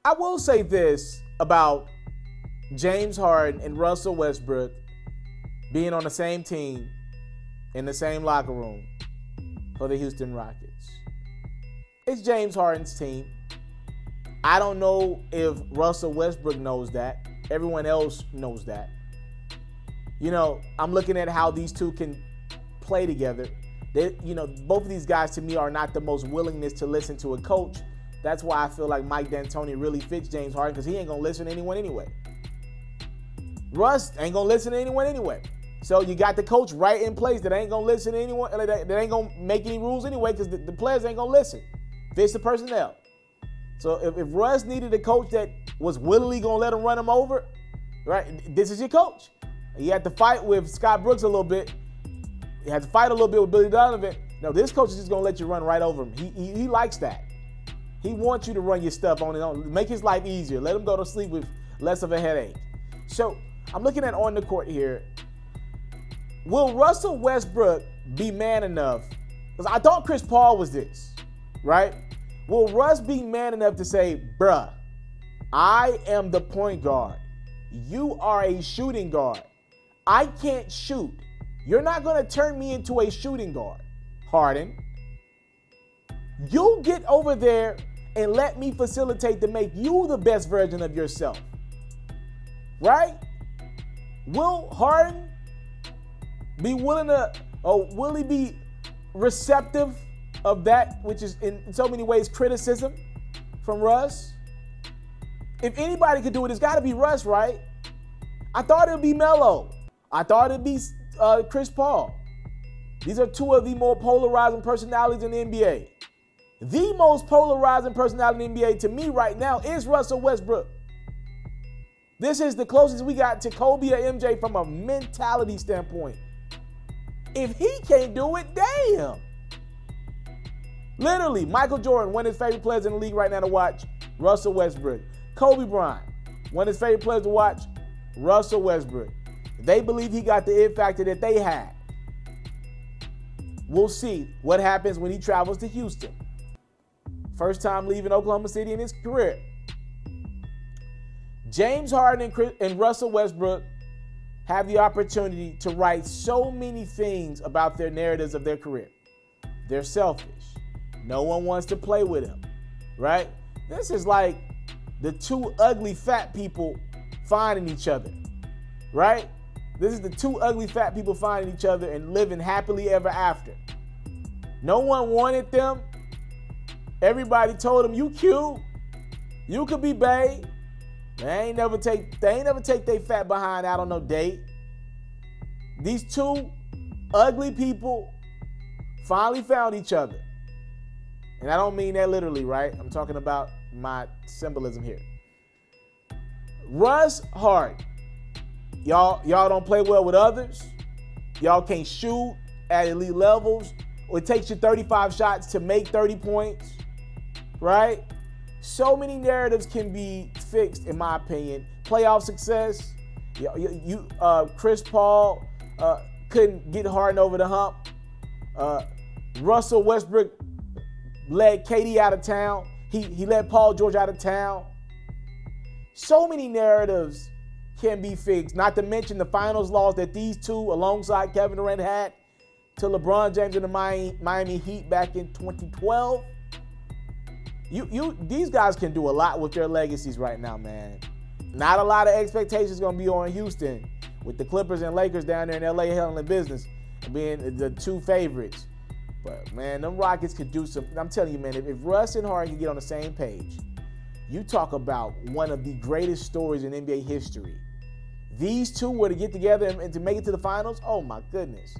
I will say this about James Harden and Russell Westbrook being on the same team in the same locker room for the Houston Rockets. It's James Harden's team. I don't know if Russell Westbrook knows that. Everyone else knows that. You know, I'm looking at how these two can play together. Both of these guys to me are not the most willingness to listen to a coach. That's why I feel like Mike D'Antoni really fits James Harden, because he ain't gonna listen to anyone anyway. Russ ain't gonna listen to anyone anyway. So you got the coach right in place that ain't gonna listen to anyone, that ain't gonna make any rules anyway, because the players ain't gonna listen. Fits the personnel. So if Russ needed a coach that was willingly gonna let him run him over, right? This is your coach. You had to fight with Scott Brooks a little bit. You had to fight a little bit with Billy Donovan. No, this coach is just gonna let you run right over him. He likes that. He wants you to run your stuff on his own. Make his life easier. Let him go to sleep with less of a headache. So I'm looking at on the court here. Will Russell Westbrook be man enough? Because I thought Chris Paul was this, right? Will Russ be man enough to say, bruh, I am the point guard. You are a shooting guard. I can't shoot. You're not going to turn me into a shooting guard, Harden. You get over there and let me facilitate to make you the best version of yourself. Right? Will Harden be willing to, or will he be receptive of that, which is in so many ways criticism from Russ? If anybody could do it, it's got to be Russ, right? I thought it would be Melo. I thought it would be Chris Paul. These are two of the more polarizing personalities in the NBA. The most polarizing personality in the NBA to me right now is Russell Westbrook. This is the closest we got to Kobe or MJ from a mentality standpoint. If he can't do it, damn. Literally, Michael Jordan, one of his favorite players in the league right now to watch, Russell Westbrook. Kobe Bryant, one of his favorite players to watch, Russell Westbrook. They believe he got the it factor that they had. We'll see what happens when he travels to Houston. First time leaving Oklahoma City in his career. James Harden and Russell Westbrook have the opportunity to write so many things about their narratives of their career. They're selfish. No one wants to play with him, right? This is like the two ugly fat people finding each other, right? This is the two ugly fat people finding each other and living happily ever after. No one wanted them. Everybody told them, you cute. You could be bae. They ain't never take their fat behind out on no date. These two ugly people finally found each other. And I don't mean that literally, right? I'm talking about my symbolism here. Russ Harden. Y'all don't play well with others. Y'all can't shoot at elite levels. Or it takes you 35 shots to make 30 points, right? So many narratives can be fixed, in my opinion. Playoff success. Chris Paul couldn't get Harden over the hump. Russell Westbrook led KD out of town. He led Paul George out of town. So many narratives can be fixed, not to mention the finals loss that these two, alongside Kevin Durant, had to LeBron James and the Miami Heat back in 2012. These guys can do a lot with their legacies right now, man. Not a lot of expectations going to be on Houston with the Clippers and Lakers down there in LA handling business and being the two favorites. But, man, them Rockets could do some. I'm telling you, man, if Russ and Harden can get on the same page, you talk about one of the greatest stories in NBA history. These two were to get together and to make it to the finals, oh, my goodness.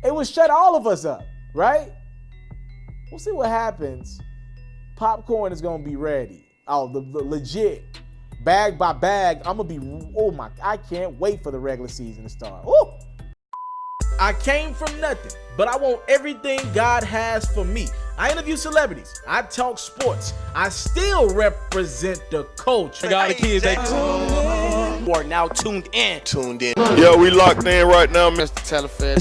It would shut all of us up, right? We'll see what happens. Popcorn is going to be ready. Oh, the legit. Bag by bag. I'm going to be, I can't wait for the regular season to start. Woo! I came from nothing, but I want everything God has for me. I interview celebrities. I talk sports. I still represent the culture. I got the kids. You are now tuned in. Yeah, we locked in right now, Mr. Taliaferro.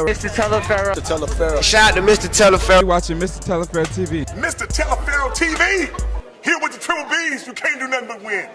Mr. Taliaferro. Shout out to Mr. Taliaferro. You watching Mr. Taliaferro TV. Mr. Taliaferro TV. Here with the triple B's, you can't do nothing but win.